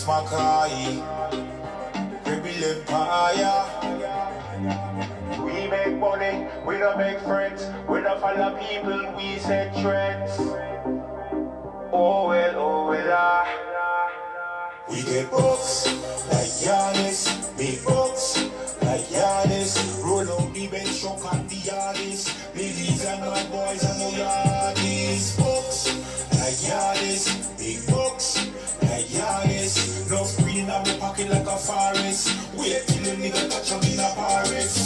Mckoy, Rebel Empire. We make money, we don't make friends. We don't follow people, we set trends. Oh well, we get books like Giannis, big books like Giannis. Roll out the bench, shock on the yardies. Ladies and my boys and no yardies. Books like Giannis, big books like Giannis. No screen on my pocket like a forest. Wait till a nigga touch them in a Paris.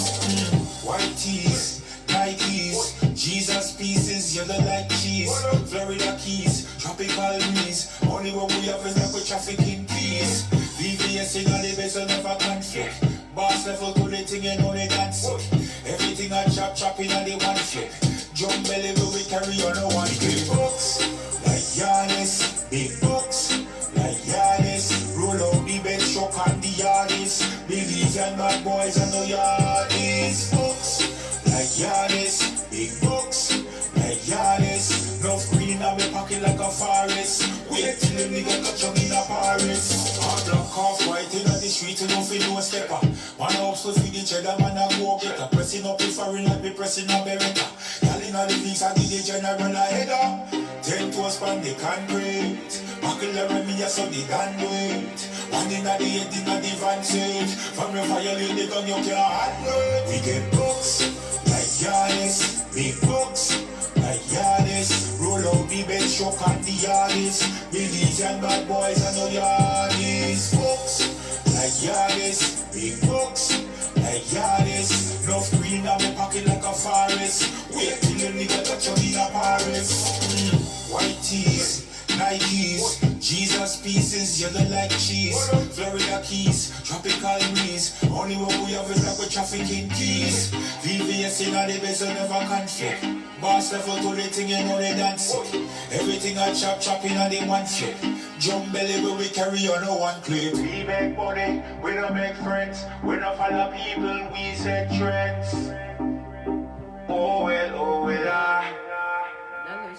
White tees, Nikes, Jesus pieces, yellow like cheese. Florida keys, tropical breeze. Only what we have is like with traffic in peace. VVS in all the best will never conflict. Boss level to the thing and only dance it. Everything I chop in all the one flip. Jump belly will we carry on a one big books like Giannis, big books like Giannis. Roll out the bed, shock on the yardies. Ladies and my boys and no yardies. Books like Giannis, big books like Giannis. No screen on my pocket like a forest. Wait till the nigga touch them in a Paris. Hard black off white in the street, you don't feel no stepper. Man house to feed the cheddar, man a go get her. Pressing up in foreign like be pressing a beretta. Y'all in all the leagues, I did the general a header. 10 toes pan the concrete. Buckle around me, I saw the gun do it. One in the head, in the van seat. From your violate the gun, you can't handle it. We get books like Giannis, big books like Giannis. Roll out the bench, shock on the yardies. Ladies and bad boys and no yardies. Books like Giannis, big books like Giannis. No screen on my pocket like a forest. Wait till the nigga touch them in a Paris. White tees, Nikes, Jesus pieces, yellow like cheese. Florida keys, tropical breeze. Only what we have is like with traffic in keys. VVS in all the best will never conflict. Boss level to the thing and only dance it. Everything I chop in all the one flip. Jump belly where we carry on a one clip. We make money, we don't make friends. We don't follow people, we set trends. Oh well,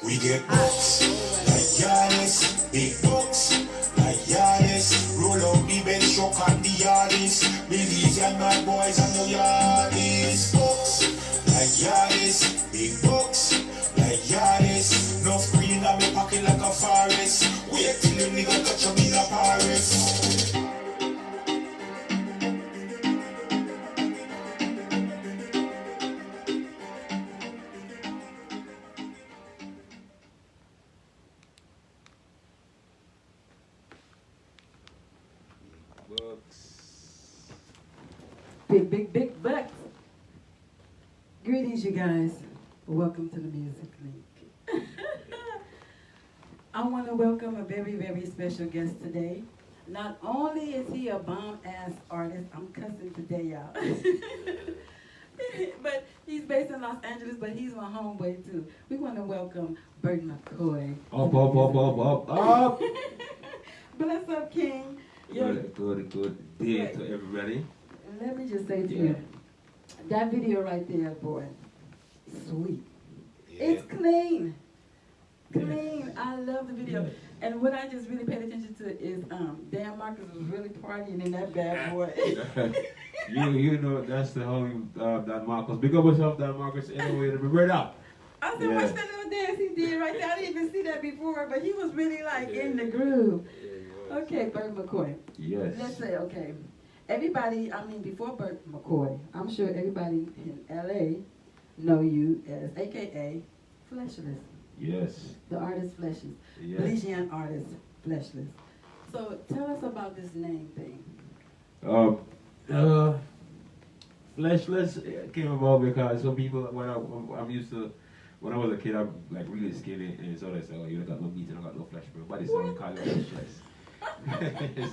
we get books like Giannis, big books like Giannis. Roll out the bench, shock on the yardies. Ladies and my boys and no yardies. Books like Giannis, big books like Giannis. No screen on my pocket like a forest. Wait till the nigga touch them in a Paris. Big bucks. Greetings, you guys. Welcome to the Damusiclink. I want to welcome a very, very special guest today. Not only is he a bomb-ass artist, I'm cussing today, y'all. But he's based in Los Angeles, but he's my homeboy, too. We want to welcome Bert Mckoy. Up. Bless up, King. Good day to everybody. Let me just say to you, that video right there, boy, sweet. Yeah. It's clean. Clean. I love the video. Yeah. And what I just really paid attention to is Dan Marcus was really partying in that bad boy. you know, that's the whole Dan Marcus. Big up yourself, Dan Marcus, anyway, to be right up. I said, what's that little dance he did right there? I didn't even see that before, but he was really like in the groove. Okay, Bert Mckoy. Yes. Let's say, okay. Everybody, before Bert Mckoy, I'm sure everybody in LA know you as AKA Fleshless. Yes. The artist Fleshless. Yes. Belizean artist Fleshless. So tell us about this name thing. Fleshless came about because some people, when I was a kid, I'm like really skinny, and so they say, oh, you don't got no meat and I got no flesh, bro. But it's not called Fleshless.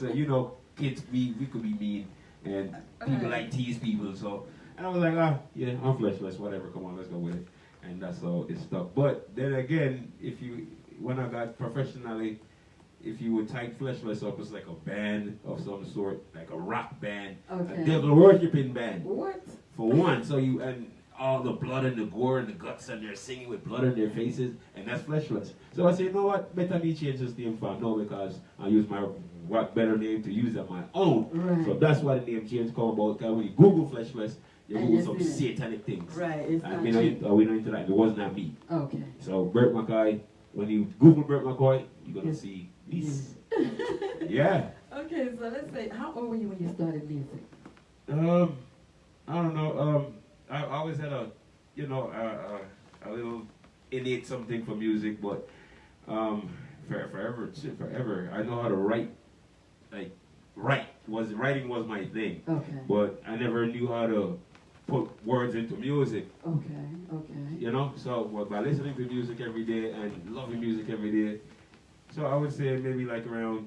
So, you know, kids, we could be mean, and people like tease people, so, and I was like, yeah, I'm fleshless, whatever, come on, let's go with it, and that's how it stuck. But then again, when I got professionally, if you would type fleshless up, it's like a band of some sort, like a rock band, a devil worshipping band. What? For one, so and all the blood and the gore and the guts, and they're singing with blood on their faces, and that's Fleshless. So I say, you know what, better me change this name for now, because I use my what better name to use on my own. Right. So that's why the name change come about, because when you Google Fleshless, you And Google you some see it. satanic things. Right, it's And not we cheap. know into that. It was not me. Okay. So Bert Mckoy, when you Google Bert McKoy, you're gonna Yes. see this. Yeah. Okay, so let's say, how old were you when you started music? I don't know. I always had a, you know, a little innate something for music, but forever, I know how to write. Like, writing was my thing. Okay. But I never knew how to put words into music. Okay, okay. You know, so by listening to music every day and loving music every day, so I would say maybe like around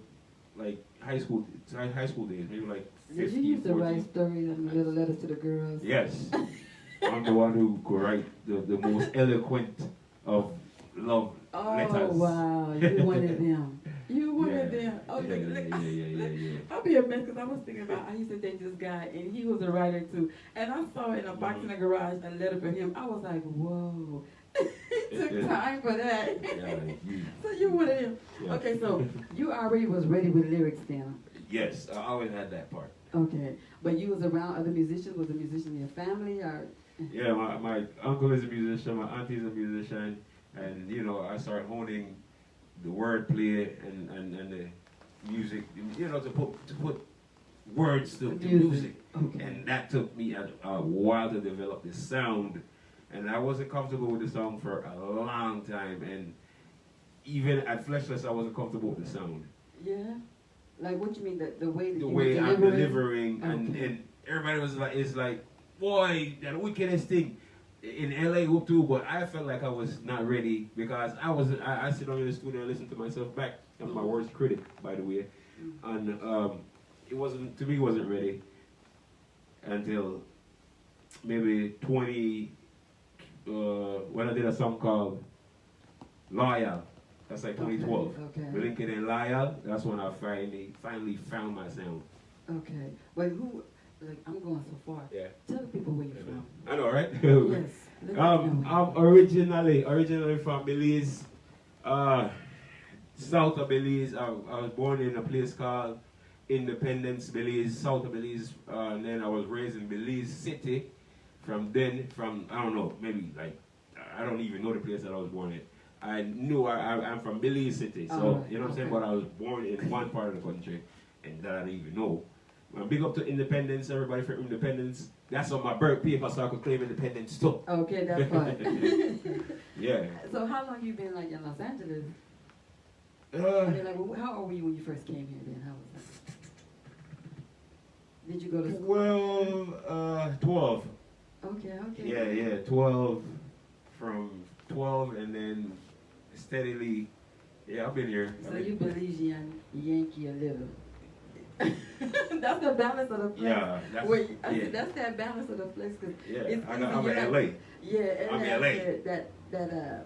like high school days, maybe like 15, Did you used to 14. write stories and little letters to the girls? Yes. I'm the one who could write the most eloquent of love letters. Oh, wow. You wanted them. You wanted Yeah. them. Oh, look. Yeah. I'll be a mess because I was thinking about, I used to date this guy and he was a writer too. And I saw in a box in the garage a letter for him. I was like, whoa. He took time for that. Yeah, So you wanted him. Yeah. Okay, so you already was ready with lyrics then. Yes, I always had that part. Okay. But you was around other musicians? Was a musician in your family or? Yeah, my uncle is a musician, my auntie is a musician, and you know, I started honing the wordplay and the music, you know, to put words to music. Okay. And that took me a while to develop the sound, and I wasn't comfortable with the sound for a long time, and even at Fleshless I wasn't comfortable with the sound. Yeah? Like what you mean, the way that The you way were I'm delivering, Okay. and everybody was like, it's like, boy, that wickedest thing in LA whoop too, but I felt like I was not ready because I sit on in the studio and listen to myself back. I'm my worst critic, by the way. And it wasn't ready until maybe 20, when I did a song called Loyal. That's like 2012. Okay. Lincoln and Loyal, that's when I finally found my sound. Okay. But who, like, I'm going so far. Yeah. Tell the people where you're from. I know, right? Yes. Let them know. I'm originally from Belize, south of Belize. I was born in a place called Independence, Belize, south of Belize, and then I was raised in Belize City. From I don't know, maybe like, I don't even know the place that I was born in. I knew I'm from Belize City, so you know what I'm saying, but I was born in one part of the country, and that I didn't even know. Big up to Independence, everybody from Independence. That's on my birth paper, so I could claim independence too. Okay, that's fine. Yeah. So how long you been like in Los Angeles? I Uh, mean, like, how old were you when you first came here then? How was that? Did you go to school? 12. Okay. Yeah, 12. From 12 and then steadily, yeah, I've been here. So you Belizean Yankee a little. That's the balance of the flex. Yeah, That's that balance of the flex. Cause yeah. it's I'm easy, in LA. Yeah, I'm in LA. That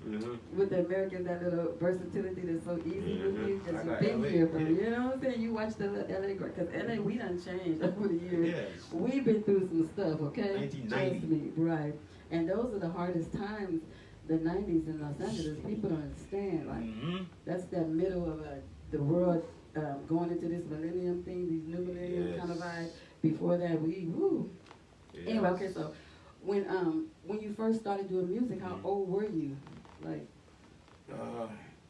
Mm-hmm. with the Americans, that little versatility that's so easy with you, I just got you've been LA, here from, yeah. you know what I'm saying? You watch the LA, because LA, we done changed over the years. Yes. We've been through some stuff, okay? 1990. Trust me, right. And those are the hardest times, the 90s in Los Angeles. People don't understand, like, Mm-hmm. that's that middle of the world going into this millennium thing, these new millennium Yes. kind of vibe. Before that, woo. Yes. Anyway, okay, so when you first started doing music, how old were you? Like,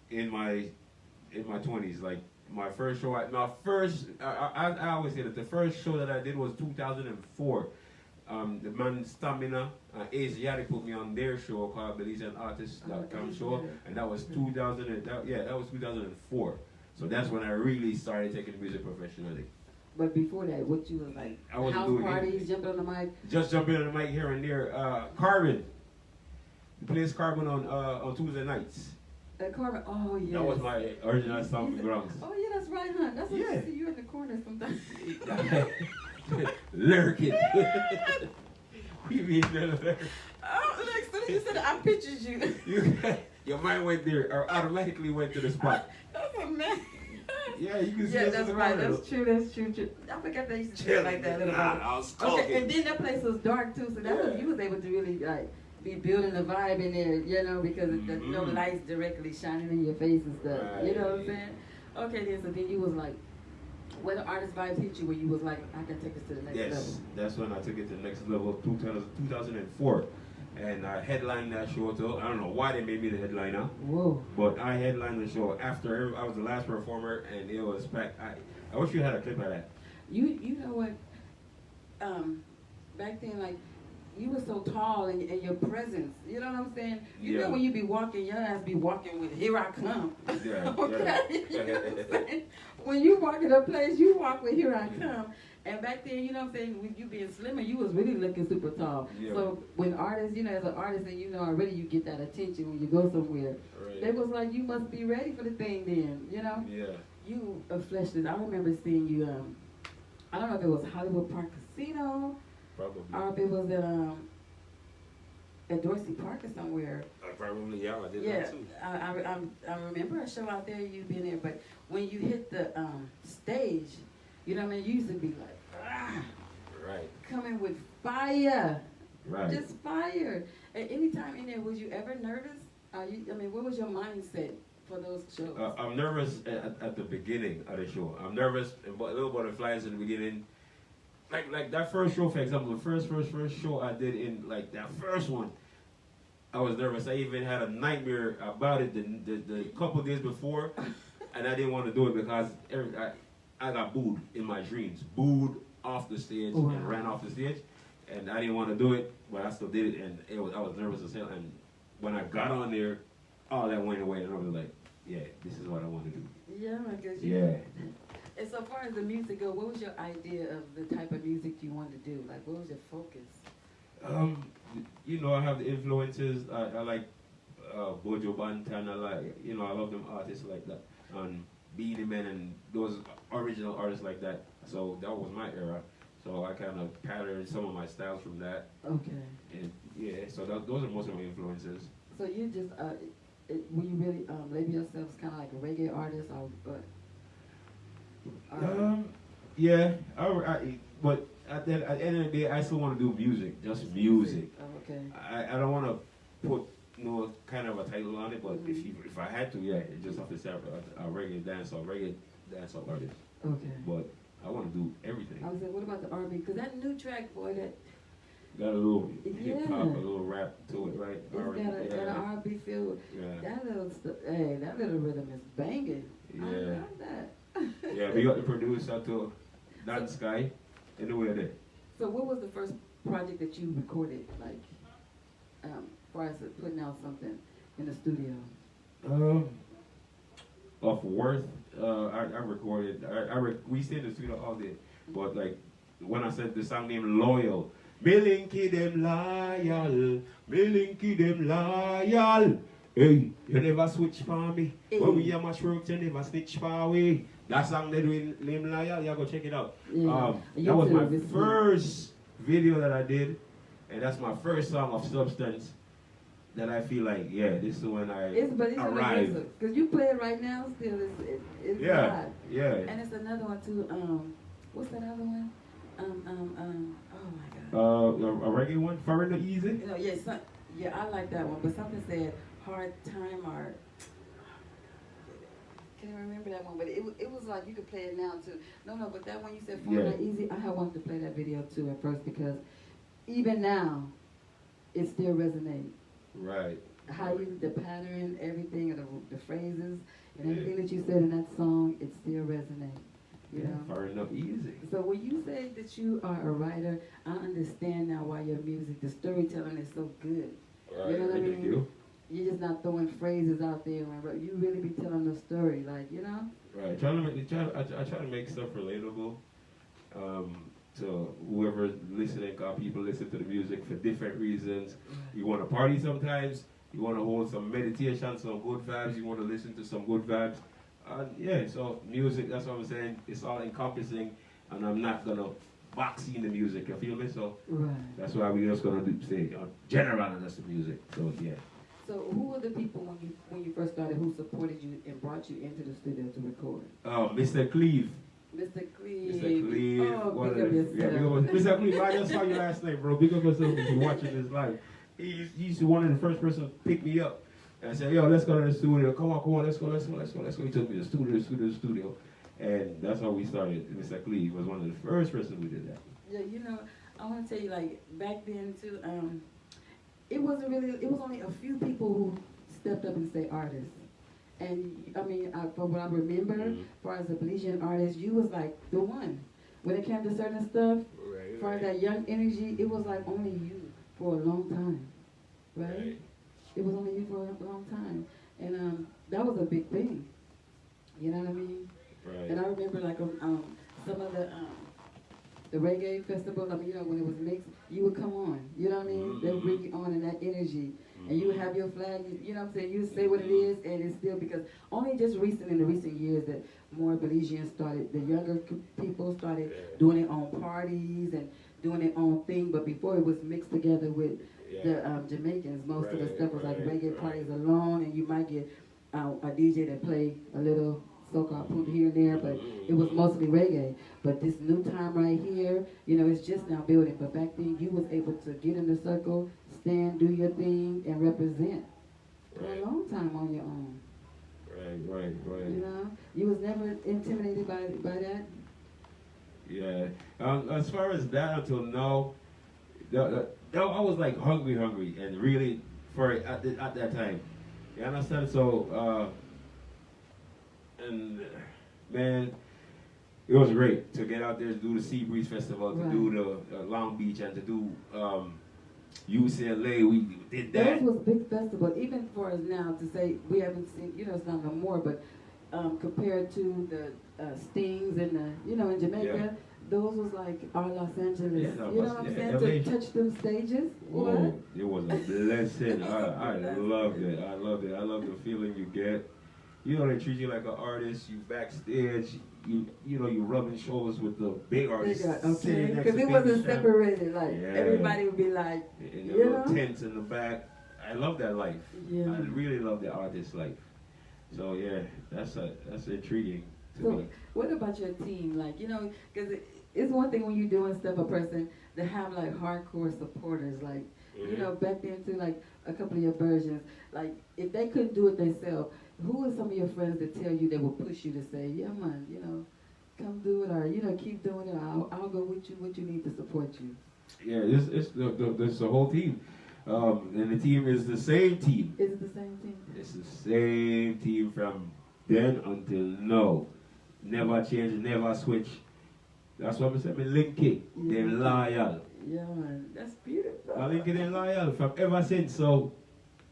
In my 20s, like my first show, I always say that the first show that I did was 2004. The man Stamina, Asiatic put me on their show called BelizeanArtist.com show, and that was 2004. So that's when I really started taking music professionally. but before that, what you was like? I wasn't House doing parties, anything. jumping on the mic? Just jumping on the mic here and there. Carbon. The place Carbon on Tuesday nights. Carmen, oh yeah. That was my original stomping grounds. Oh yeah, that's right, huh? That's what Yeah. I see you in the corner sometimes. Lurking. You mean the Oh, look, as soon as you said it, I pictured you. Your mind went there, or automatically went to the spot. That's a mess. Yeah, Yeah, you can see Yeah, us in that's the right. corner. That's true. That's true. True. I forgot they used to do it like that. Little I was talking. Okay, and then that place was dark too, so that was, you was able to really like be building the vibe in there, you know, because there's no lights directly shining in your face and stuff. You know what I'm saying? Okay, then so then you was like, where the artist vibes hit you, where you was like, I can take this to the next level. Yes, that's when I took it to the next level, 2004. And I headlined that show too. I don't know why they made me the headliner. Whoa. But I headlined the show after I was the last performer, and it was packed. I wish you had a clip of that. You know what? Back then, like, you were so tall and your presence. You know what I'm saying? You know when you be walking, your ass be walking with "Here I come." Yeah. Okay. You know what I'm saying? When you walk in a place, you walk with "Here I come." And back then, you know what I'm saying, with you being slimmer, you was really looking super tall. Yeah. So when artists, you know, as an artist, and you know already you get that attention when you go somewhere. Right. They was like, you must be ready for the thing then, you know? Yeah. You fleshed it. I remember seeing you, I don't know if it was Hollywood Park Casino, Probably. or if it was at Dorsey Park or somewhere. Probably, yeah, I did Yeah, that too. I remember a show out there, you been there, but when you hit the stage, you know what I mean, you used to be like, Right. coming with fire. Right. Just fire. At any time in there, was you ever nervous? What was your mindset for those shows? I'm nervous at the beginning of the show. I'm nervous, but a little butterflies in the beginning. Like that first show, for example, the first show I did in like that first one, I was nervous. I even had a nightmare about it the couple days before, and I didn't want to do it because I got booed in my dreams, booed off the stage and ran off the stage, and I didn't want to do it, but I still did it, and I was nervous as hell. And when I got on there, all that went away, and I was like, yeah, this is what I want to do. Yeah, because And so far as the music go, what was your idea of the type of music you wanted to do? Like, what was your focus? You know, I have the influences. I like Bojo Bantan. I like, you know, I love them artists like that, and Beanie Man and those original artists like that. So that was my era. So I kind of patterned some of my styles from that. Okay. And yeah, so those are most of my influences. So you just, were you really label yourself as kind of like a reggae artist or what? Yeah, but at the end of the day, I still want to do music, just music. Oh, okay. I don't want to put kind of a title on it, but if I had to, yeah, it just have to say a reggae dancehall artist. Okay. But I want to do everything. I was like, what about the R&B? Because that new track, boy, that got a little hip hop, a little rap to it, right? it's got an R&B feel. Yeah. That little rhythm is banging. Yeah. I love that. Yeah, we got the producer to Dan Sky in the way there. So what was the first project that you recorded, like, as far as putting out something in the studio? Of Worth, I recorded. We stayed in the studio all day, but like when I said the song named Loyal, me linky them loyal, me linky them loyal. Hey, you never switch for me. Hey. When we are much work, you never snitch for we. That song they doing Lim Loyal, you go check it out. Yeah. That was my first video that I did, and that's my first song of substance. That I feel like, yeah, this is when I arrived. Because you play it right now still, it's live. Yeah. And it's another one too, what's that other one? Oh my God. A reggae one? Foreigner Easy? No, yeah, I like that one, but something said Hard Time or, can't remember that one, but it was like you could play it now too. No, but that one you said Foreigner Easy, I had wanted to play that video too at first because even now, it still resonates. Right. How you, the pattern, everything, the phrases, and everything that you said in that song, it still resonates. You know? Foreigner Easy. So when you say that you are a writer, I understand now why your music, the storytelling is so good. Right. You know what I mean? You. You're just not throwing phrases out there, but you really be telling the story, like, you know? Right. I try to make stuff relatable to whoever's listening, because people listen to the music for different reasons. You want to party sometimes, you want to hold some meditation, some good vibes, you want to listen to some good vibes. Yeah, so music, that's what I'm saying, it's all encompassing, and I'm not going to box in the music, you feel me? So that's why we're just going to say general, and that's the music, so yeah. So who were the people when you first started who supported you and brought you into the studio to record? Mr. Cleve. Mr. Cleve. Mr. Cleve. Oh, one big of up the- yourself. yeah, Mr. Cleve, I just saw you last night, bro. Big up yourself if you're watching this live. He's one of the first person to pick me up. And I said, yo, let's go to the studio. Come on, let's go. He took me to the studio. And that's how we started. Mr. Cleve was one of the first person who did that. Yeah, you know, I want to tell you, like, back then, too, it was only a few people who stepped up and say artists. And, I mean, from what I remember, as far as a Belizean artist, you was, like, the one. When it came to certain stuff, as far as that young energy, it was, like, only you for a long time, right? It was only you for a long time. And that was a big thing. You know what I mean? Right. And I remember, like, some of the reggae festivals, I mean, you know, when it was mixed, you would come on, you know what I mean? They would bring you on in that energy. And you would have your flag, you know what I'm saying? You would say what it is, and it's still, because only just in the recent years that more Belizeans started, the younger people started doing their own parties and doing their own thing, but before it was mixed together with the Jamaicans. Most of the stuff was like reggae parties alone, and you might get a DJ that play a little so-called punta here and there, but it was mostly reggae. But this new time right here, you know, it's just now building. But back then, you was able to get in the circle, stand, do your thing, and represent for a long time on your own. Right. You know, you was never intimidated by that. Yeah. As far as that, until now, I was like hungry, and really for it at that time. You understand? So, and man, it was great to get out there to do the Sea Breeze Festival, to do the Long Beach, and to do UCLA. We did that. Those was big festival, even for us now to say we haven't seen, you know, it's not no more, but compared to the Stings and the, you know, in Jamaica, those was like our Los Angeles. You know what I'm saying? To touch them stages. Oh, it was a blessing. I loved it. I loved the feeling you get. You know, they treat you like an artist. You backstage. You know, you rubbing shoulders with the big artists. Okay, because it wasn't separated. Like everybody would be like, in the little tents in the back. I love that life. I really love the artist life. So yeah, that's intriguing to me. What about your team? Like, you know, because it's one thing when you're doing stuff, a person to have like hardcore supporters. Like, you know, back then too, like a couple of your versions. Like, if they couldn't do it themselves, who are some of your friends that tell you, they will push you to say, yeah, man, you know, come do it, or, you know, keep doing it, or I'll go with you, what you need to support you? Yeah, it's the whole team. And the team is the same team. Is it the same team? It's the same team from then until now. Never change, never switch. That's what I said, me link it. They're loyal. Yeah, man, that's beautiful. I link it, they're loyal from ever since. So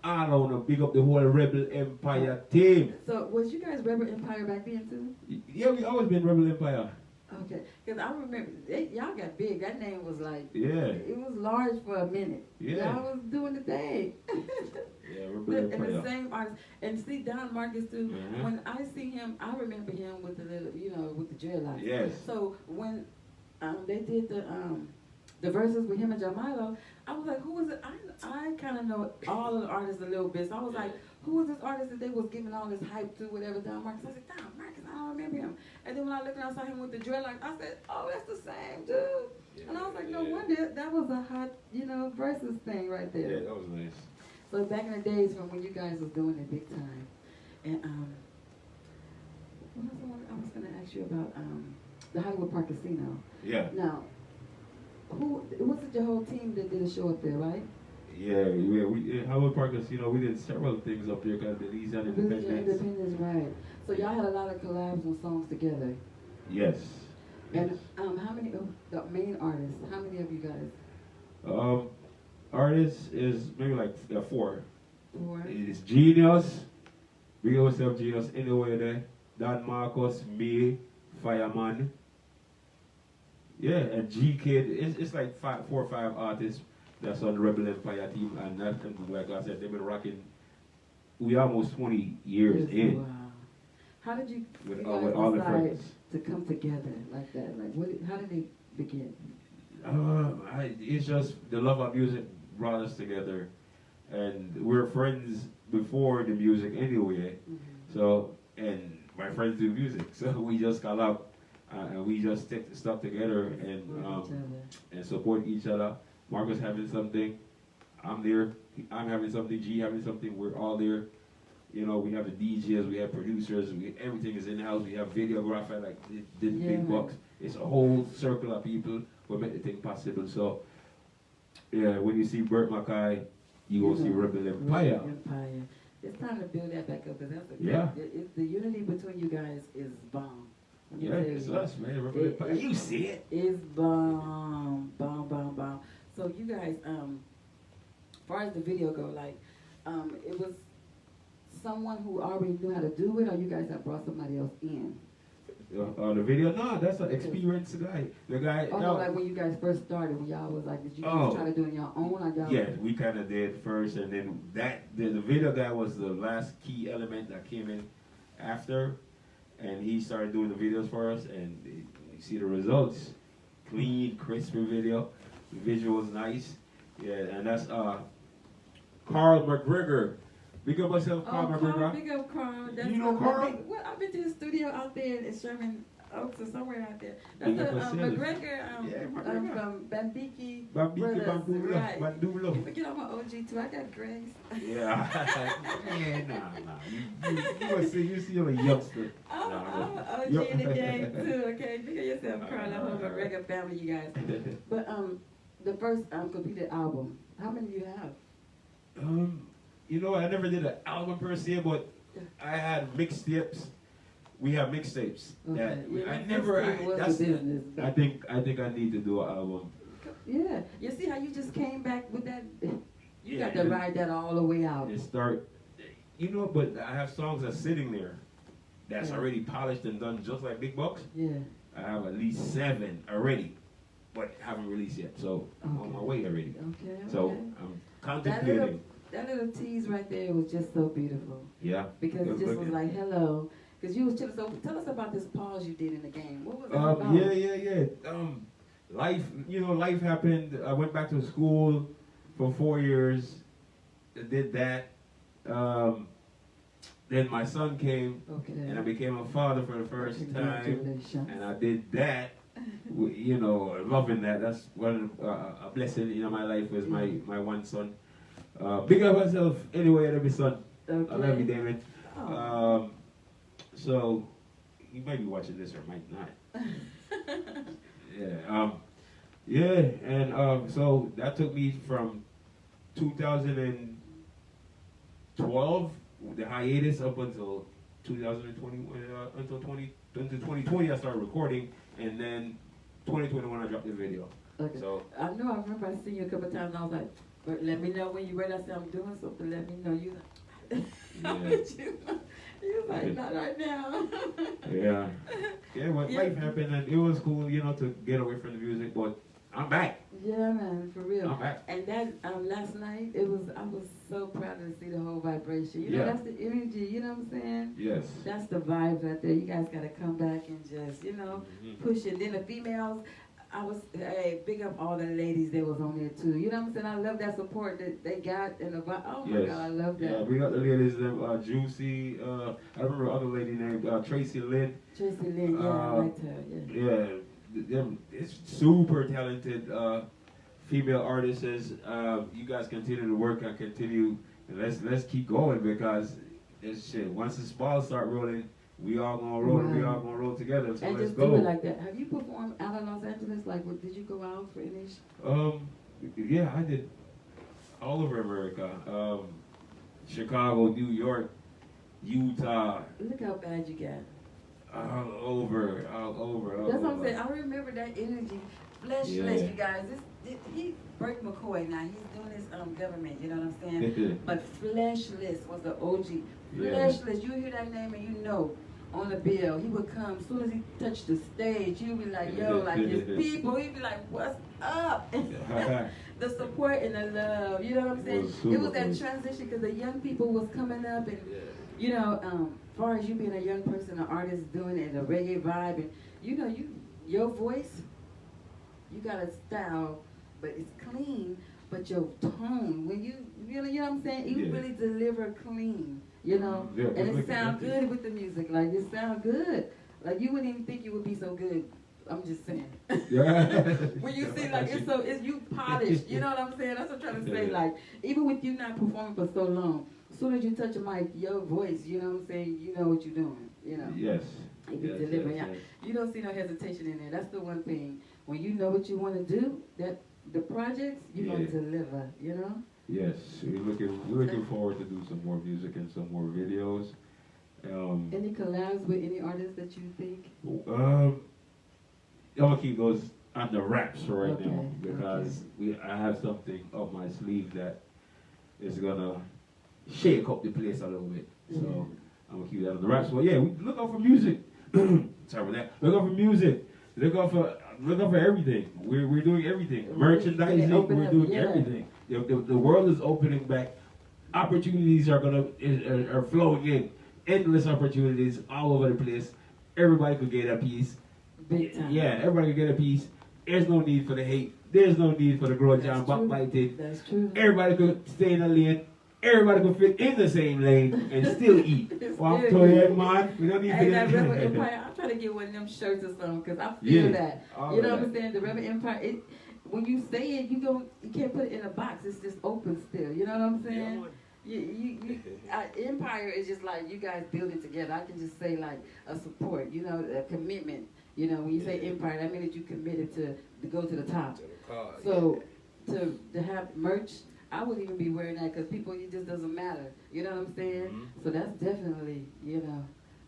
I don't want to big up the whole Rebel Empire team. So was you guys Rebel Empire back then too? Yeah, we always been Rebel Empire. Okay, because I remember, y'all got big. That name was like, it was large for a minute. Yeah. Y'all was doing the thing. Yeah, Rebel Empire. And the same artist. And see, Don Marcus too, when I see him, I remember him with the little, you know, with the dreadlocks. Yes. So when they did the verses with him and Jamilo, I was like, who was it? I kind of know all of the artists a little bit. So I was like, who was this artist that they was giving all this hype to, whatever, Don Marcus? I said, Don Marcus, I don't remember him. And then when I looked and I saw him with the dreadlocks, I said, oh, that's the same dude. Yeah, and I was like, no wonder, that was a hot, you know, versus thing right there. Yeah, that was nice. So back in the days from when you guys was doing it big time, and what else I was going to ask you about the Hollywood Park Casino. Yeah. Now, was it your whole team that did a show up there, right? Yeah, we Hollywood Park Casino, we did several things up there, kind of Louisiana Independence, right. So y'all had a lot of collabs on songs together. Yes. And how many of the main artists, how many of you guys? Artists is maybe like 4. 4? It's Genius, big yourself Genius anyway there. Dan Marcus, me, Fireman. Yeah, and G-Kid. It's like 4 or 5 artists that's on the Rebel Empire team, and that, like I said, they've been rocking. We almost 20 years in. Wow. How did you with guys all the decide friends to come together like that? Like, how did it begin? It's just the love of music brought us together. and we're friends before the music anyway. So, and my friends do music, so we just got up and we just stuck together and support each other. Marcus having something, I'm there. I'm having something. G having something. We're all there. You know, we have the DJs, we have producers, everything is in house. We have videographer, like the big bucks. It's a whole circle of people who make the thing possible. So, yeah, when you see Bert Mckoy, you gonna see Rebel Empire. It's time to build that back up because that's a the unity between you guys is bomb. Yeah, it's us, man. Rebel Empire. You see it? It's bomb. So you guys, as far as the video go, like, it was someone who already knew how to do it, or you guys have brought somebody else in? The video? No, that's an experienced guy. The guy. Oh, no, like when you guys first started, when y'all was like, did you guys try to do it on your own? Or y'all yes, we kind of did first, and then the video guy was the last key element that came in after, and he started doing the videos for us, and you see the results. Clean, crispy video. The visuals nice. Yeah, and that's Carl McGregor. Big up myself, Carl McGregor. Big up Carl. That's you know Carl? I've been to the studio out there in Sherman Oaks or somewhere out there. That's McGregor from Bambiki Brothers. Right. Bandulo. You forget I'm an OG too. I got grace. Yeah. Nah. You see I'm a youngster. I'm an OG in the game too, okay? Look at yourself, Carl. I'm a McGregor family, you guys. But the first completed album, how many do you have? You know, I never did an album per se, but I had mixtapes. We have mixtapes. Okay. I think I need to do an album. Yeah. You see how you just came back with that? You got to ride that all the way out. And start, you know, but I have songs that's sitting there that's already polished and done just like Big Bucks. Yeah. I have at least 7 already, but haven't released yet. So I'm on my way already. Okay. So I'm contemplating. That little tease right there was just so beautiful. Yeah. Because it just was like, hello. Because you was chilling. So tell us about this pause you did in the game. What was that about? Yeah. Life happened. I went back to school for 4 years. Did that. Then my son came, and I became a father for the first time. And I did that. You know, loving that. That's one a blessing in my life was my one son. Big up myself anyway, every son. Okay. I love you, David. So you might be watching this or might not. So that took me from 2012, the hiatus, up until 2020, until 2020 I started recording, and then 2021 I dropped the video. Okay. So I remember I seen you a couple of times and I was like, but let me know when you ready. I said, I'm doing something, let me know. You was like, not right now. Yeah, but life happened and it was cool, you know, to get away from the music, but I'm back. Yeah, man, for real. I'm back. And that last night, I was so proud to see the whole vibration. You know, that's the energy, you know what I'm saying? Yes. That's the vibe right there. You guys got to come back and just, push it. Then the females, big up all the ladies that was on there too. You know what I'm saying? I love that support that they got and the vibe. Oh my God, I love that. Yeah, we got the ladies, Juicy, I remember other lady named Tracy Lynn. Tracy Lynn, I liked her, It's super talented female artists. You guys continue to work and continue, and let's keep going because this shit. Once the balls start rolling, we all gonna roll. Right. We all gonna roll together. So and let's just go. Do it like that. Have you performed out of Los Angeles? Like, did you go out for any? Yeah, I did all over America. Chicago, New York, Utah. Look how bad you got. All over. That's what I'm saying. I remember that energy. Fleshless, you guys. Bert Mckoy, now he's doing his government, you know what I'm saying? But Fleshless was the OG. Fleshless, you hear that name and you know on the bill, he would come, as soon as he touched the stage, he would be like, yo, like his people, he'd be like, what's up? The support and the love, you know what I'm saying? It was that transition because the young people was coming up and, you know, as far as you being a young person, an artist doing it, a reggae vibe, and you know, your voice, you got a style, but it's clean, but your tone, when you really, you know what I'm saying, you Yeah. really deliver clean, you know, Yeah, and it's it sounds like- good with the music, like it sounds good. Like you wouldn't even think you would be so good. I'm just saying. Yeah. When you see like it's you polished, you know what I'm saying? That's what I'm trying to say. Yeah. Like even with you not performing for so long, as soon as you touch a mic, your voice, you know what I'm saying? You know what you're doing, you know. Yes. If you Yes, deliver, yes, yeah. yes. You don't see no hesitation in there. That's the one thing. When you know what you want to do, that the projects you're gonna Yeah. deliver, you know. Yes, we're looking forward to do some more music and some more videos. Any collabs with any artists that you think? I'm gonna keep those on the wraps right Okay, now because I have something up my sleeve that is gonna shake up the place a little bit. So I'm gonna keep that on the wraps. Well, yeah, look out for music. Sorry for that. Look out for music. Look out for everything. We're doing everything. Merchandising. We're doing everything. The world is opening back. Opportunities are flowing in. Endless opportunities all over the place. Everybody could get a piece. Big time. Yeah, everybody could get a piece. There's no need for the hate. There's no need for the grudge That's and true. backbiting. That's true. Everybody could stay in a lane. Everybody could fit in the same lane and still eat. Well, I'm Still telling eat. you, man, we don't need Hey, that Rebel to. Empire, I'm trying to get one of them shirts or something because I feel Yeah, that. all You know of what I'm that. saying? The Rebel Empire, when you say it, you can't put it in a box. It's just open still. You know what I'm saying? Empire is just like you guys build it together. I can just say like a support, you know, a commitment. You know, when you say empire, that means that you committed to go to the top. So to have merch, I wouldn't even be wearing that because people, it just doesn't matter. You know what I'm saying? Mm-hmm. So that's definitely, you know,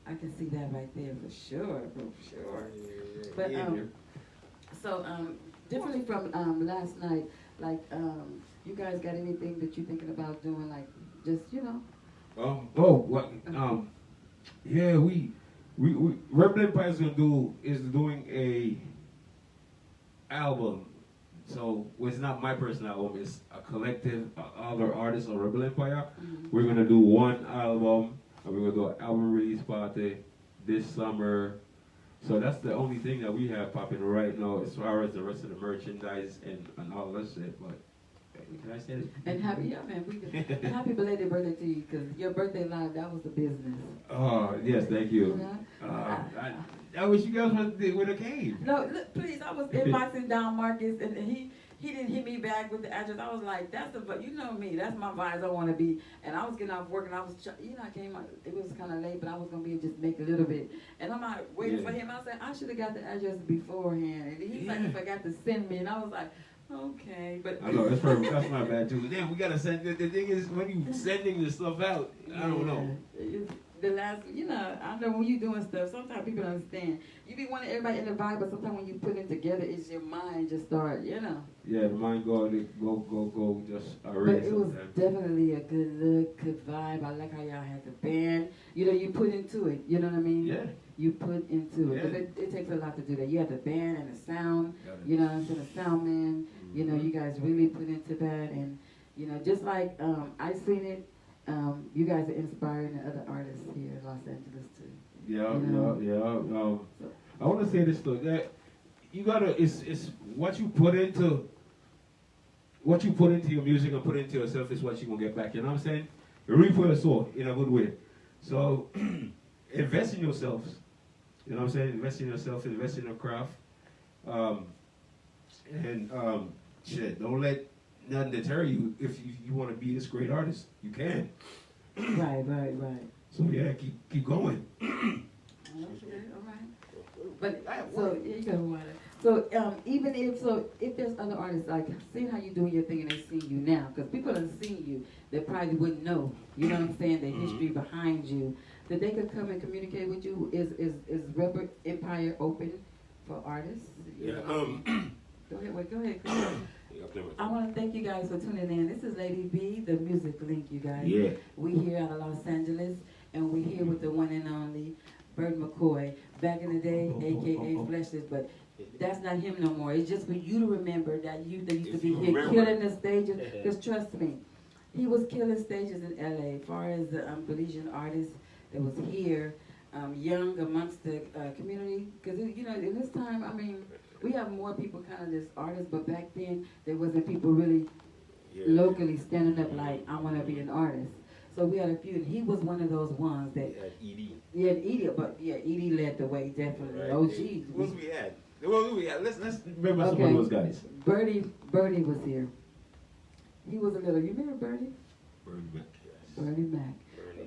I can see that right there for sure, for sure. But so differently from last night, like you guys got anything that you're thinking about doing, like just yeah, we Rebel Empire is doing a album. So it's not my personal album, it's a collective other artists on Rebel Empire. Mm-hmm. We're gonna do one album and we're gonna do an album release party this summer. So that's the only thing that we have popping right now as far as the rest of the merchandise and all that shit. But can I say it? And happy belated birthday to you, because your birthday live, that was the business. Oh, yes, thank you. Yeah. I wish you guys would have came. No, look, please, I was inboxing Don Marcus, and he didn't hit me back with the address. I was like, but you know me, that's my vibes I want to be. And I was getting off work, and I was, I came out, it was kind of late, but I was going to be just make a little bit. And I'm like, waiting for him. I said, I should have got the address beforehand. And he's like, he forgot to send me. And I was like, okay, but I know, that's my bad too. Damn, we gotta send, the thing is, when you sending the stuff out, I don't know. The last, I know when you doing stuff, sometimes people don't understand. You be wanting everybody in the vibe, but sometimes when you put it together, it's your mind just start, Yeah, the mind go, just But erase it was sometimes. definitely a good look, good vibe. I like how y'all had the band. You put into it, you know what I mean? Yeah. You put into it. 'Cause it takes a lot to do that. You have the band and the sound, you know what I'm saying, the sound man. You guys really put into that. And, just like I seen it, you guys are inspiring the other artists here in Los Angeles too. Yeah. I want to say this though, that you gotta, it's what you put into your music and put into yourself is what you gonna get back. You know what I'm saying? Reap for your soul in a good way. So invest in yourselves. You know what I'm saying? Invest in yourself, invest in your craft. Don't let nothing deter you. If you want to be this great artist, you can. Right. So yeah, keep going. Okay, all right. But so yeah, you got water. So even if there's other artists, like seeing how you doing your thing and they see you now, because people have seen you, they probably wouldn't know. You know what I'm saying? The history behind you, that they could come and communicate with you. Is Rebel Empire open for artists? Yeah. Go ahead. I want to thank you guys for tuning in. This is Lady B, the Damusiclink, you guys. Yeah. We here out of Los Angeles, and we here with the one and only Bert Mckoy. Back in the day, a.k.a. Fleshless, but that's not him no more. It's just for you to remember that they used to be here killing the stages. Because trust me, he was killing stages in L.A. As far as the Belizean artists that was here, young amongst the community. Because, in this time, we have more people kind of as artists, but back then, there wasn't people really locally standing up like, I want to be an artist. So we had a few, and he was one of those ones that. Edie. Yeah, Edie, but yeah, Edie led the way, definitely. Right. Oh, geez. Who else we had? Let's remember some of those guys. Bertie was here. He was a little, you remember Bertie? Bertie Mac.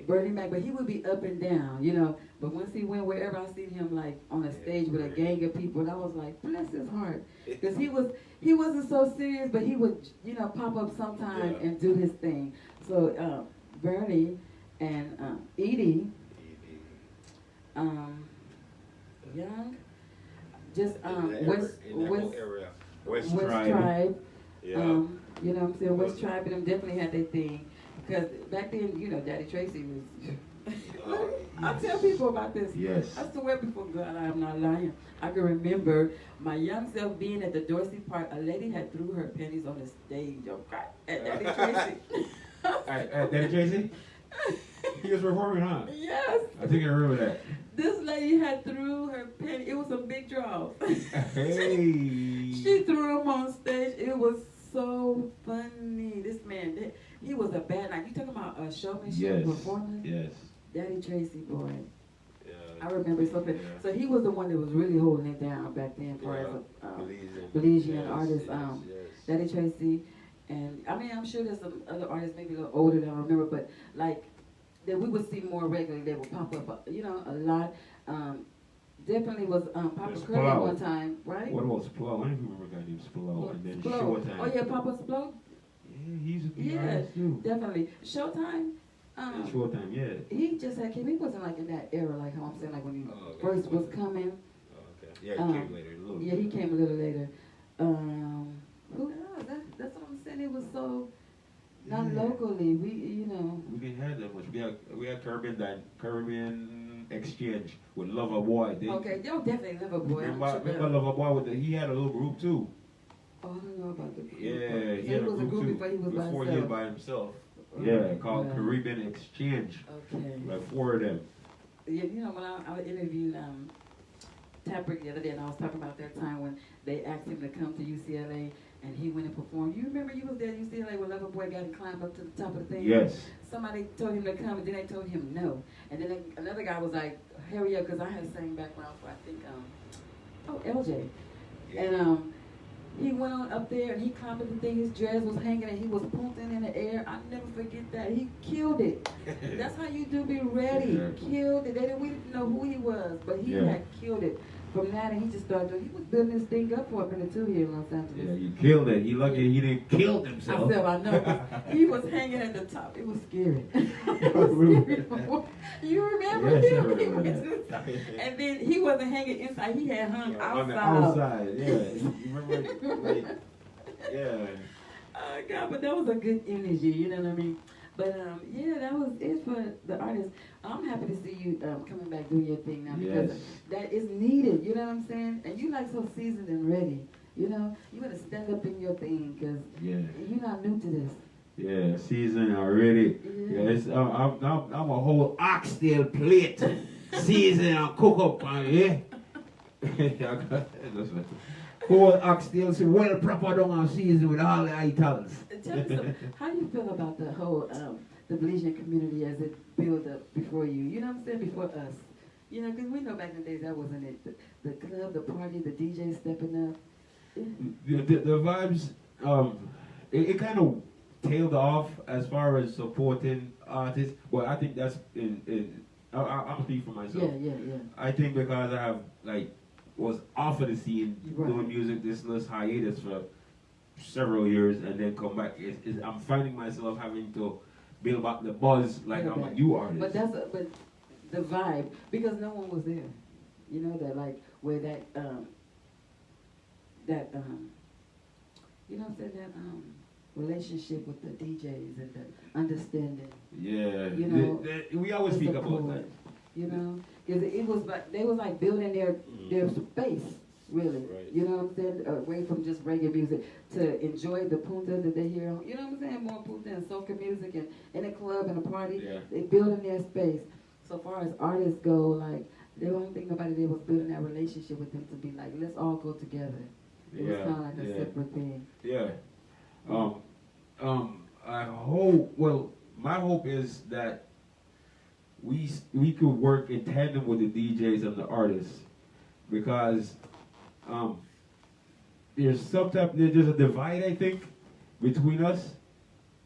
Bertie Mac, but he would be up and down, you know. But once he went wherever I seen him, like on a stage with a gang of people, and I was like, bless his heart, because he wasn't so serious, but he would, you know, pop up sometime and do his thing. So Bertie and Edie, Young, just West Tribe. Yeah. You know what I'm saying? West Tribe and them definitely had their thing. Because back then, you know, Daddy Tracy was... I tell people about this. Yes. I swear before God, I am not lying. I can remember my young self being at the Dorsey Park. A lady had threw her panties on the stage, okay, at Daddy Tracy. At Daddy Tracy? He was performing, huh? Yes. I think I remember that. This lady had threw her panties. It was a big draw. Hey. She threw them on stage. It was so funny. This man, he was a bad night. You talking about a showmanship performance? Yes. Daddy Tracy, boy. Yeah. I remember something. Yeah. So he was the one that was really holding it down back then for as a Belizean artist. Daddy Tracy. And I mean, I'm sure there's some other artists maybe a little older than I remember, but like that we would see more regularly. They would pop up, you know, a lot. Definitely was Papa Curly at one time, right? What about Splo? I don't remember a guy named Splo. And then Splo. Showtime. Oh yeah, Papa Splo. Yeah, he's a big artist too. Definitely. Showtime. Showtime, yeah. He just had came. He wasn't like in that era, like how I'm saying, like when he first was coming. Oh, okay. Yeah, he came later. A little yeah, he came a little later. Who else? That's what I'm saying. It was so not locally. We, you know. We didn't have that much. We had Caribbean Exchange with Lover Boy. Okay, y'all definitely Lover Boy. Remember Lover Boy he had a little group too. Oh, I don't know about the group. Yeah, he had a group too. Before he was by himself. Yeah, called Caribbean Exchange. Okay. Like 4 of them. Yeah, you know when I interviewed Tapper the other day, and I was talking about that time when they asked him to come to UCLA. And he went and performed. You remember you was there at UCLA when Loverboy got to climb up to the top of the thing? Yes. Somebody told him to come, and then they told him no. And then another guy was like, hurry up, because I had the same background for, I think, LJ. Yeah. And he went on up there, and he climbed up the thing. His dress was hanging, and he was punting in the air. I'll never forget that. He killed it. That's how you do be ready. Exactly. Killed it. We didn't know who he was, but he had killed it. From that, and he just started doing, he was building this thing up for a minute too here in Los Angeles. Yeah, he killed it. He lucky he didn't kill himself. I know. He was hanging at the top. It was scary. It was scary. You remember? Yes, I He remember went that. and then he wasn't hanging inside. He had hung outside. On the outside, yeah. You remember? Like, yeah. Oh, God, but that was a good energy, you know what I mean? But, yeah, that was it for the artists. I'm happy to see you coming back doing your thing now because that is needed, you know what I'm saying? And you like so seasoned and ready, you know? You got to stand up in your thing because you're not new to this. Yeah, seasoned already. Yeah, I'm a whole oxtail plate seasoned and cook up on whole oxtails well proper down and seasoned with all the items. Tell me something. How do you feel about the whole the Belizean community as it built up before you? You know what I'm saying? Before us. You know, because we know back in the days that wasn't it. The club, the party, the DJ stepping up. The vibes, it kind of tailed off as far as supporting artists. Well, I think that's I'll speak for myself. Yeah. I think because I have was off of the scene doing music, this hiatus for several years, and then come back. I'm finding myself having to build back the buzz like I'm a new artist. But but the vibe, because no one was there. You know that where that you know what I'm saying, that relationship with the DJs and the understanding. Yeah. You know, we always speak about that. You know, because it was like they was like building their space. Really, you know what I'm saying? Away from just reggae music to enjoy the punta that they hear. You know what I'm saying? More punta and soca music and in a club and a party. Yeah. They building their space. So far as artists go, they don't think nobody there was building that relationship with them to be like, let's all go together. It was kind of like a separate thing. Yeah. I hope. Well, my hope is that we could work in tandem with the DJs and the artists, because there's just a divide, I think, between us,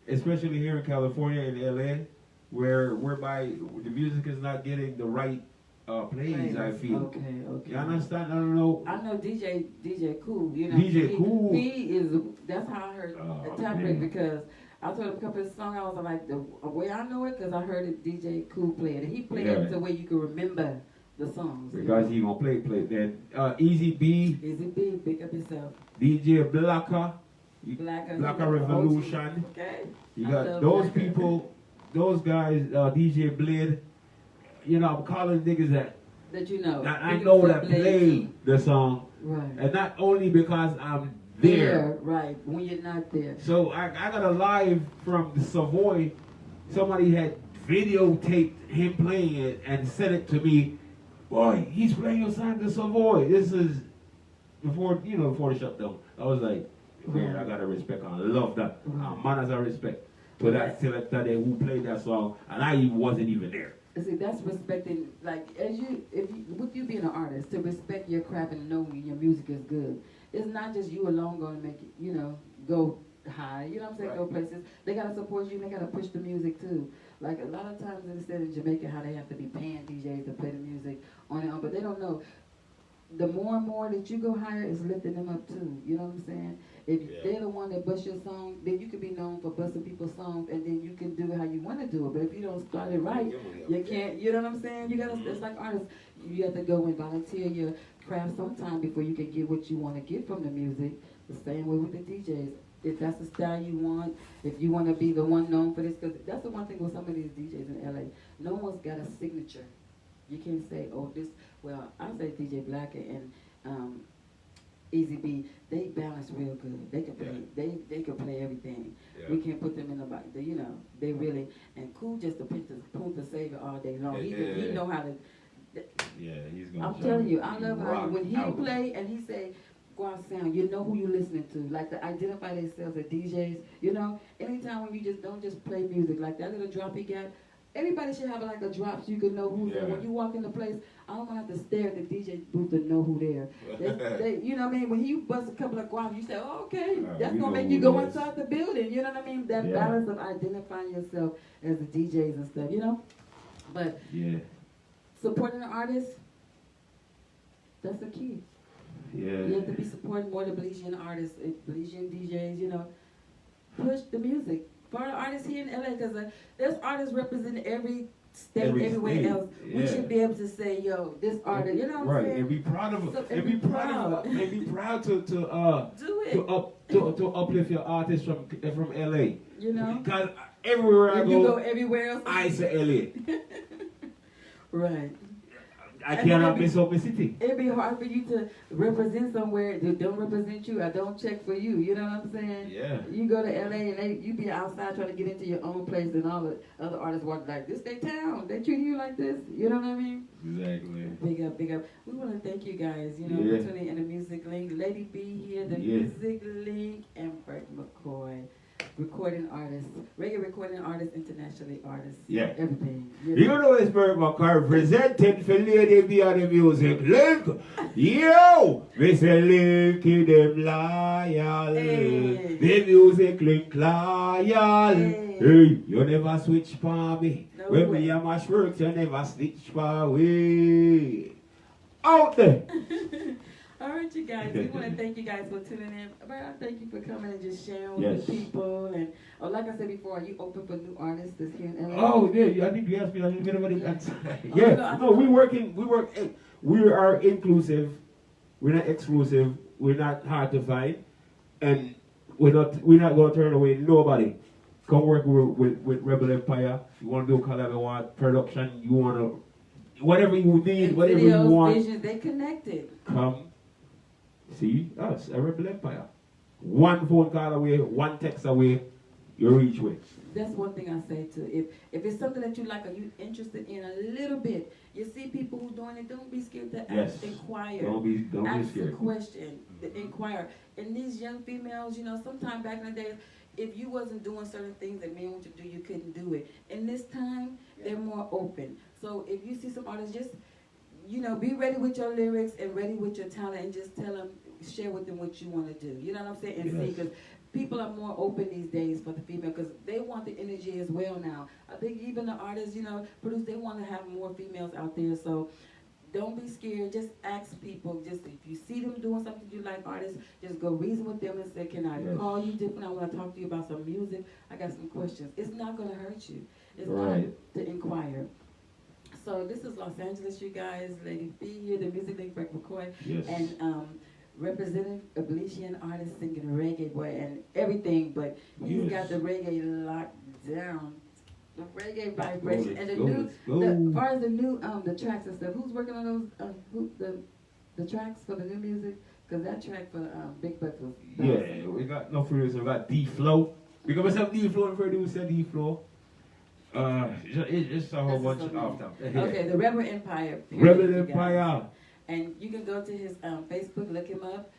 especially here in California and LA, whereby the music is not getting the right plays. I feel. Okay. You understand? I don't know. I know DJ Cool. You know. DJ Cool. He is. That's how I heard Oh, the top man. rate, because I told him a couple of songs. I was like, the way I know it, because I heard it. DJ Cool play it, and he played it the way you can remember the songs. Because he gonna play then. Easy B. Easy B, pick up yourself. DJ Blacker. Blacker Revolution. Okay. You I got love those Blacker. people, those guys, DJ Blade. You know, I'm calling niggas That you know. that I Pick know up that Blade play too. the song. Right. And not only because I'm there. Right. When you're not there. So I got a live from the Savoy. Somebody had videotaped him playing it and sent it to me. Boy, he's playing your song the Savoy. This is before the shutdown. I was like, man, I gotta respect and I love that. Manners and respect to that selector there who played that song, and I wasn't even there. See, that's respecting, like, with you being an artist, to respect your craft and know when your music is good. It's not just you alone going to make it, go high, you know what I'm saying, Right. go places. They got to support you, and they got to push the music too. Like, a lot of times instead in Jamaica, how they have to be paying DJs to play the music on their own, but they don't know. The more and more that you go higher, it's lifting them up too, you know what I'm saying? If they're the one that bust your song, then you can be known for busting people's songs, and then you can do it how you want to do it. But if you don't start it right, you can't, you know what I'm saying? You gotta, it's like artists, you have to go and volunteer your craft sometime before you can get what you want to get from the music. The same way with the DJs. If that's the style you want, if you want to be the one known for this, because that's the one thing with some of these DJs in LA. No one's got a signature. You can't say, oh, this, well, I say DJ Blacker and Easy B, they balance real good. They can play, they can play everything. Yeah. We can't put them in the box. They really, and Cool just the Punta Savior all day long. He know how to. Yeah, he's gonna. I'm telling you, I love how when he play and he say, go out sound, you know who you listening to. Like to identify themselves as DJs, anytime when you just don't just play music, like that little drop he got, everybody should have like a drop so you can know who's there. When you walk in the place, I don't want to have to stare at the DJ booth to know who there. You know what I mean? When you bust a couple of guaps, you say, oh, okay, that's going to make you go inside the building. You know what I mean? That balance of identifying yourself as the DJs and stuff, But supporting the artist, that's the key. Yeah. You have to be supporting more the Belizean artists, Belizean DJs, push the music. For the artists here in LA, because there's artists representing every state, everywhere else. Yeah. We should be able to say, yo, this artist, you know what I'm saying? And be proud of it. And be proud. And be proud to do it. To uplift your artists from LA. Because everywhere I go, you go everywhere else, I say LA. Right. I cannot miss up the city. It'd be hard for you to represent somewhere that don't represent you. I don't check for you. You know what I'm saying? Yeah. You go to LA and you be outside trying to get into your own place, and all the other artists walk like, this they town. They treat you like this. You know what I mean? Exactly. Big up, big up. We want to thank you guys, for tuning in the Music Link. Lady B here, the Music Link, and Bert Mckoy. Recording artists, reggae recording artists, internationally artists, everything. You know it's Bert Mckoy presenting for Lady B on the Music Link. Yo, Mr. Linky them loyal, the Music Link loyal. Hey, you never switch for me. No when way. We are mash works, you never switch for me. Out there. All right, you guys. We want to thank you guys for tuning in. Bert, thank you for coming and just sharing with the people. And like I said before, are you open for new artists that's here in LA? Oh, yeah. I think you asked me a little bit about it. No, we work. We are inclusive. We're not exclusive. We're not hard to find, and we're not going to turn away nobody. Come work with Rebel Empire. You want to do collab, you want production, you want to whatever you need, and whatever videos, you want. Visions, they connected. Come. See us, a Rebel Empire. One phone call away, one text away, you reach with. That's one thing I say too. If it's something that you like or you interested in a little bit, you see people who doing it, don't be scared to ask, inquire. Don't be scared. Ask a question, inquire. And these young females, sometime back in the day, if you wasn't doing certain things that men want you to do, you couldn't do it. In this time, they're more open. So if you see some artists, just, you know, be ready with your lyrics and ready with your talent, and just tell them, share with them what you want to do. You know what I'm saying? And see, because people are more open these days for the female, because they want the energy as well now. I think even the artists, you know, produce, they want to have more females out there. So don't be scared. Just ask people. Just if you see them doing something you like, artists, just go reason with them and say, can I call you different? I want to talk to you about some music. I got some questions. It's not going to hurt you. It's not to inquire. So this is Los Angeles, you guys. Lady B here, the Damusiclink, Bert Mckoy, and representing a Belizean artist singing reggae, boy, and everything. But he's got the reggae locked down. The reggae vibration and as far as the new the tracks and stuff. Who's working on those? The tracks for the new music? Because that track for Big Bucks was. Yeah, we got no producer. We got D Flow. We got myself D Flow and producer D Flow. It's a whole bunch of stuff. Okay, the Rebel Empire. Rebel Empire. And you can go to his Facebook, look him up,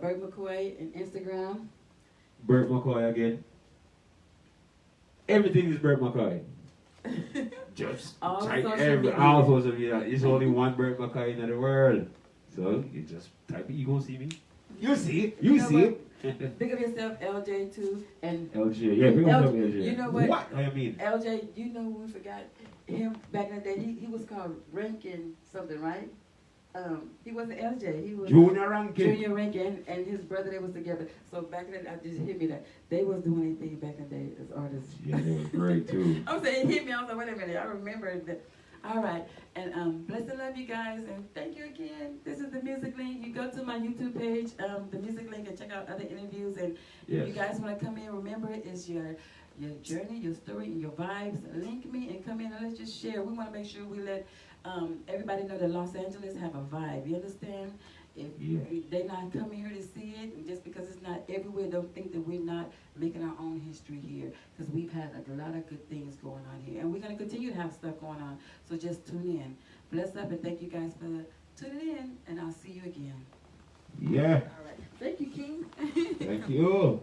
Bert Mckoy, and Instagram. Bert McKoy again. Everything is Bert McKoy. Just all type social social media. It's only one Bert McKoy in the world. So you just type it, you gonna see me. You see it. You see it. Think of yourself, LJ too, and LJ. Yeah, big up LJ. You know what? What? I mean, LJ. You know, we forgot him back in the day. He was called Rankin something, right? He wasn't LJ. He was Junior Rankin. Junior Rankin, and his brother, they was together. So back in the day, I just hit me that they was doing anything back in the day as artists. Yeah, they was great too. I'm saying it hit me. I was like, wait a minute. I remember that. All right, and bless and love you guys, and thank you again. This is Damusiclink. You go to my YouTube page, Damusiclink, and check out other interviews. And if you guys want to come in, remember it's your journey, your story, and your vibes. Link me and come in and let's just share. We want to make sure we let everybody know that Los Angeles have a vibe. You understand? If they're not coming here to see it, and just because it's not everywhere, don't think that we're not making our own history here. Because we've had a lot of good things going on here. And we're going to continue to have stuff going on. So just tune in. Bless up, and thank you guys for tuning in. And I'll see you again. Yeah. All right. Thank you, King. Thank you.